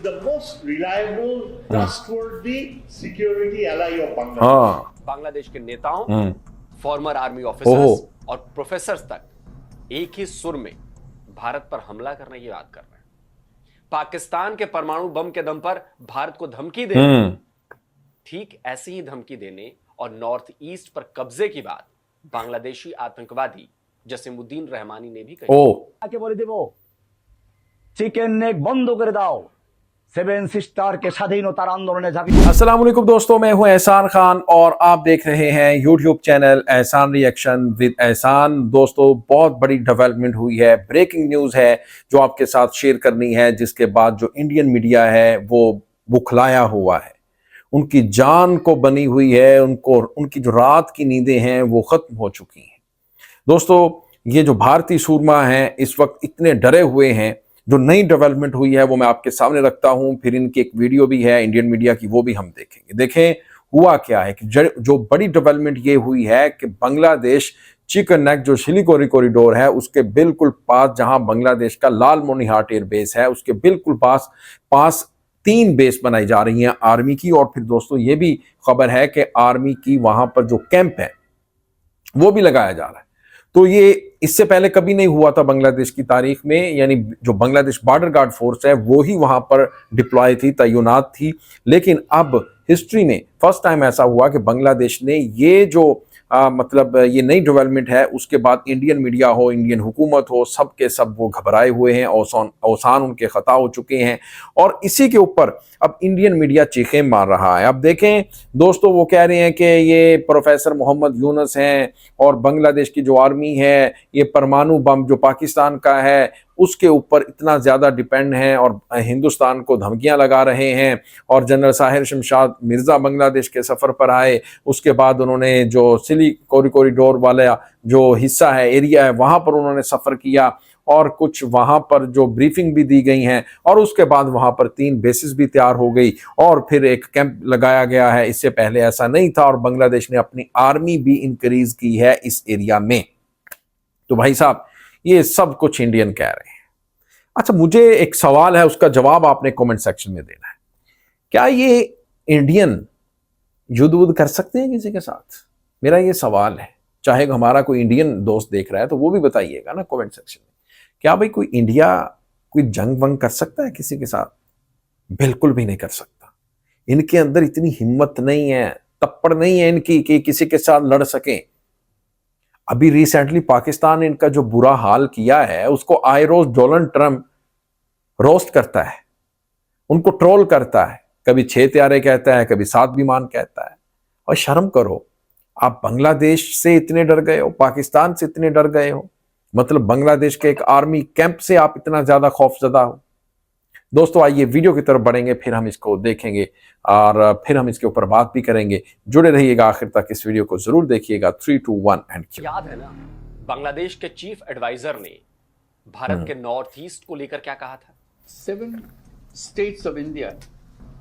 the most reliable, trustworthy security ally of Bangladesh. Bangladesh के नेताओं, farmer army officers और professors तक एक ही सुर में भारत पर हमला करने की बात कर रहे हैं। पाकिस्तान के परमाणु बम के दम पर भारत को धमकी देने, ठीक ऐसी ही धमकी देने और नॉर्थ ईस्ट पर कब्जे की बात बांग्लादेशी आतंकवादी जसीमुद्दीन रहमानी ने भी कही। आके बोले देवो चिकन नेक बंद कर दाओ, सेवन सिस्टर के स्वाधीनता आंदोलन झांकी। अस्सलाम वालेकुम दोस्तों, मैं हूं एहसान खान और आप देख रहे हैं यूट्यूब चैनल एहसान रिएक्शन विद एहसान। दोस्तों, बहुत बड़ी डेवलपमेंट हुई है, ब्रेकिंग न्यूज़ है जो आपके साथ शेयर करनी है, जिसके बाद जो इंडियन मीडिया है वो बुखलाया हुआ है, उनकी जान को बनी हुई है, उनकी जो रात की नींदें हैं वो खत्म हो चुकी हैं। दोस्तों, ये जो भारतीय सूरमा हैं इस वक्त इतने डरे हुए हैं। जो नई डेवलपमेंट हुई है वो मैं आपके सामने रखता हूं, फिर इनकी एक वीडियो भी है इंडियन मीडिया की, वो भी हम देखेंगे। देखें हुआ क्या है कि जो बड़ी डेवलपमेंट ये हुई है कि बांग्लादेश चिकन नेक जो सिलिगुड़ी कॉरिडोर है उसके बिल्कुल पास, जहां बांग्लादेश का लालमोनीहाट एयर बेस है, उसके बिल्कुल पास 3 बेस बनाई जा रही हैं आर्मी की। और फिर दोस्तों ये भी खबर है कि आर्मी की वहां पर जो कैंप है वो भी लगाया जा रहा है। तो ये इससे पहले कभी नहीं हुआ था बांग्लादेश की तारीख में, यानी जो बांग्लादेश बॉर्डर गार्ड फोर्स है वो ही वहां पर डिप्लॉय थी, तैनात थी। लेकिन अब हिस्ट्री में फर्स्ट टाइम ऐसा हुआ कि बांग्लादेश ने ये जो मतलब ये नई डेवलपमेंट है उसके बाद इंडियन मीडिया हो, इंडियन हुकूमत हो, सब के सब वो घबराए हुए हैं, औसान उनके खता हो चुके हैं। और इसी के ऊपर अब इंडियन मीडिया चीखें मार रहा है। अब देखें दोस्तों, वो कह रहे हैं कि ये प्रोफेसर मोहम्मद यूनुस हैं और बांग्लादेश की जो आर्मी है ये परमाणु बम जो पाकिस्तान का है उसके ऊपर इतना ज़्यादा डिपेंड है और हिंदुस्तान को धमकियां लगा रहे हैं। और जनरल साहिर शमशाद मिर्ज़ा बांग्लादेश के सफ़र पर आए, उसके बाद उन्होंने जो सिलिगुड़ी कॉरिडोर वाला जो हिस्सा है, एरिया है, वहाँ पर उन्होंने सफ़र किया और कुछ वहाँ पर जो ब्रीफिंग भी दी गई हैं। और उसके बाद वहाँ पर 3 बेसिस भी तैयार हो गई और फिर एक कैंप लगाया गया है। इससे पहले ऐसा नहीं था और बांग्लादेश ने अपनी आर्मी भी इंक्रीज की है इस एरिया में। तो भाई साहब, ये सब कुछ इंडियन कह रहे हैं। अच्छा, मुझे एक सवाल है, उसका जवाब आपने कमेंट सेक्शन में देना है। क्या ये इंडियन युद्ध कर सकते हैं किसी के साथ? मेरा ये सवाल है। चाहे हमारा कोई इंडियन दोस्त देख रहा है तो वो भी बताइएगा ना कमेंट सेक्शन में। क्या भाई कोई इंडिया कोई जंग वंग कर सकता है किसी के साथ? बिल्कुल भी नहीं कर सकता। इनके अंदर इतनी हिम्मत नहीं है, तप्पड़ नहीं है इनकी कि किसी के साथ लड़ सकें। अभी रिसेंटली पाकिस्तान ने इनका जो बुरा हाल किया है उसको आए रोज डोनाल्ड ट्रंप रोस्ट करता है, उनको ट्रोल करता है, कभी 6 त्यारे कहता है, कभी 7 विमान कहता है। और शर्म करो, आप बांग्लादेश से इतने डर गए हो, पाकिस्तान से इतने डर गए हो, मतलब बांग्लादेश के एक आर्मी कैंप से आप इतना ज्यादा खौफजदा हो। दोस्तों, आइए वीडियो की तरफ बढ़ेंगे, फिर हम इसको देखेंगे और फिर हम इसके ऊपर बात भी करेंगे। जुड़े रहिएगा आखिर तक, इस वीडियो को जरूर देखिएगा। 3, 2, 1 एंड याद है ना, बांग्लादेश के चीफ एडवाइजर ने भारत के नॉर्थ ईस्ट को लेकर क्या कहा था? 7 states of India,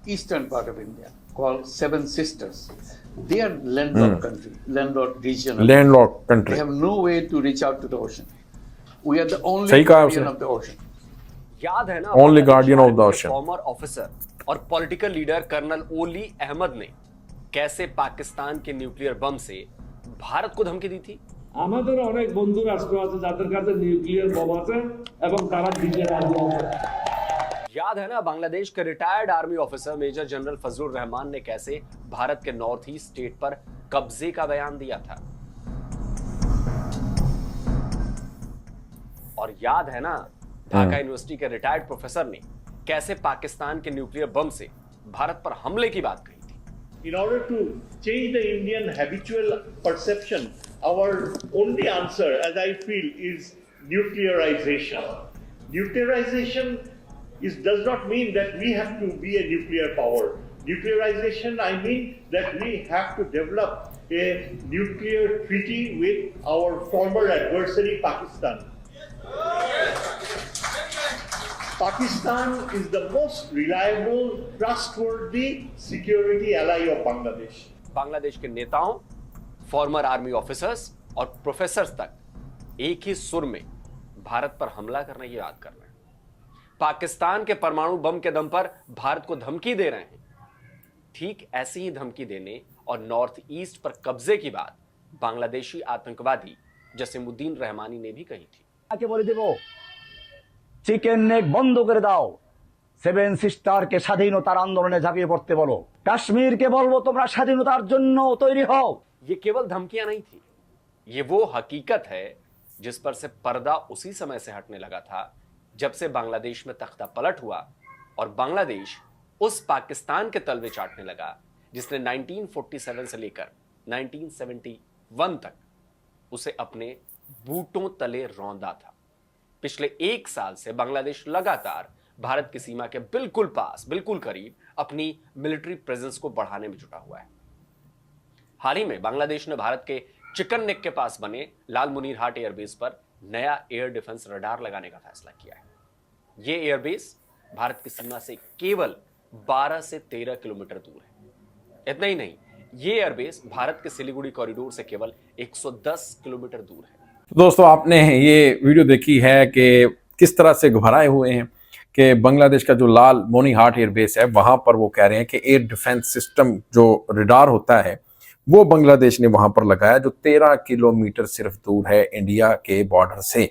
eastern part of India, called Seven Sisters. They are landlocked country, landlocked region. Landlock They country. have no way to reach out to the ocean. We are the only सही कहा guardian उसने। of the ocean. याद है ना, Only guardian of the ocean. Farmer officer और political leader colonel ओली अहमद ने कैसे पाकिस्तान के न्यूक्लियर बम से भारत को धमकी दी थी? আমাদের অনেক বন্ধু রাষ্ট্র আছে যাদের কাছে নিউক্লিয়ার বম আছে এবং তারা দিতে রাজি আছে। याद है ना, बांग्लादेश के retired army officer major general Fazlur Rahman ने कैसे भारत के नॉर्थ ईस्ट स्टेट पर कब्जे का बयान दिया था। और याद है ना, ढाका यूनिवर्सिटी के रिटायर्ड प्रोफेसर ने कैसे पाकिस्तान के न्यूक्लियर बम से भारत पर हमले की बात कही थी। In order to change the Indian habitual perception, our only answer, as I feel, is nuclearization. Nuclearization does not mean that we have to be a nuclear power. Nuclearization, I mean that we have to develop a nuclear treaty with our former adversary, Pakistan. Pakistan is the most reliable, trustworthy security ally of Bangladesh. Bangladesh के नेताओं, farmer army officers और professors तक एक ही सुर में भारत पर हमला करने की बात कर रहे हैं। पाकिस्तान के परमाणु बम के दम पर भारत को धमकी दे रहे हैं। ठीक ऐसी ही धमकी देने और नॉर्थ ईस्ट पर कब्जे की बात बांग्लादेशी आतंकवादी जसीमुद्दीन रहमानी ने भी कही थी। আগে বলে দেব চিকেন নেক বন্ধ করে দাও, সেভেন সিস্টারকে স্বাধীনতার আন্দোলনে ঝাঁপিয়ে পড়তে বলো, কাশ্মীরকে বলবো তোমরা স্বাধীনতার জন্য তৈরি হও। ये केवल धमकियां नहीं थी, ये वो हकीकत है जिस पर से पर्दा उसी समय से हटने लगा था जब से बांग्लादेश में तख्ता पलट हुआ और बांग्लादेश उस पाकिस्तान के तलवे चाटने लगा जिसने 1947 से लेकर 1971 तक उसे अपने बूटों तले रौंदा था। पिछले एक साल से बांग्लादेश लगातार भारत की सीमा के बिल्कुल पास, बिल्कुल करीब अपनी मिलिट्री प्रेजेंस को बढ़ाने में जुटा हुआ है। हाल ही में बांग्लादेश ने भारत के चिकन नेक के पास बने लाल मुनीर हाट एयरबेस पर नया एयर डिफेंस रडार लगाने का फैसला किया है। यह एयरबेस भारत की सीमा से केवल 12 से 13 किलोमीटर दूर है। इतना ही नहीं, ये एयरबेस भारत के सिलीगुड़ी कॉरिडोर से केवल 110 किलोमीटर दूर है। दोस्तों, आपने ये वीडियो देखी है कि किस तरह से घबराए हुए हैं कि बांग्लादेश का जो लाल मोनी हाट एयरबेस है वहां पर वो कह रहे हैं कि एयर डिफेंस सिस्टम जो रडार होता है वो बांग्लादेश ने वहां पर लगाया, जो 13 किलोमीटर सिर्फ दूर है इंडिया के बॉर्डर से।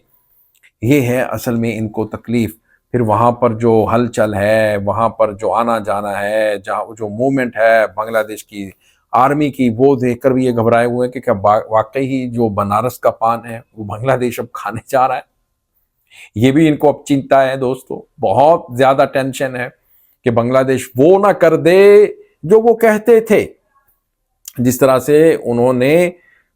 ये है असल में इनको तकलीफ। फिर वहां पर जो हलचल है, वहां पर जो आना जाना है, जहाँ जो मूवमेंट है बांग्लादेश की आर्मी की, वो देखकर भी ये घबराए हुए हैं कि क्या वाकई ही जो बनारस का पान है वो बांग्लादेश अब खाने जा रहा है। ये भी इनको अब चिंता है दोस्तों, बहुत ज्यादा टेंशन है कि बांग्लादेश वो ना कर दे जो वो कहते थे। जिस तरह से उन्होंने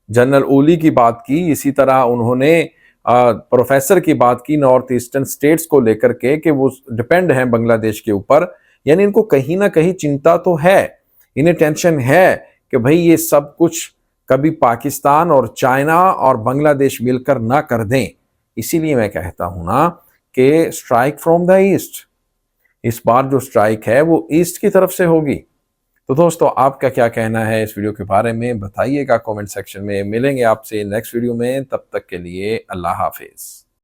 जनरल ओली की बात की, इसी तरह उन्होंने प्रोफेसर की बात की नॉर्थ ईस्टर्न स्टेट्स को लेकर के कि वो डिपेंड हैं बांग्लादेश के ऊपर। यानी इनको कहीं ना कहीं चिंता तो है, इन्हें टेंशन है कि भाई ये सब कुछ कभी पाकिस्तान और चाइना और बांग्लादेश मिलकर ना कर दें। इसीलिए मैं कहता हूं ना कि स्ट्राइक फ्रॉम द ईस्ट, इस बार जो स्ट्राइक है वो ईस्ट की तरफ से होगी। तो दोस्तों, आपका क्या कहना है इस वीडियो के बारे में बताइएगा कमेंट सेक्शन में। मिलेंगे आपसे नेक्स्ट वीडियो में, तब तक के लिए अल्लाह हाफिज।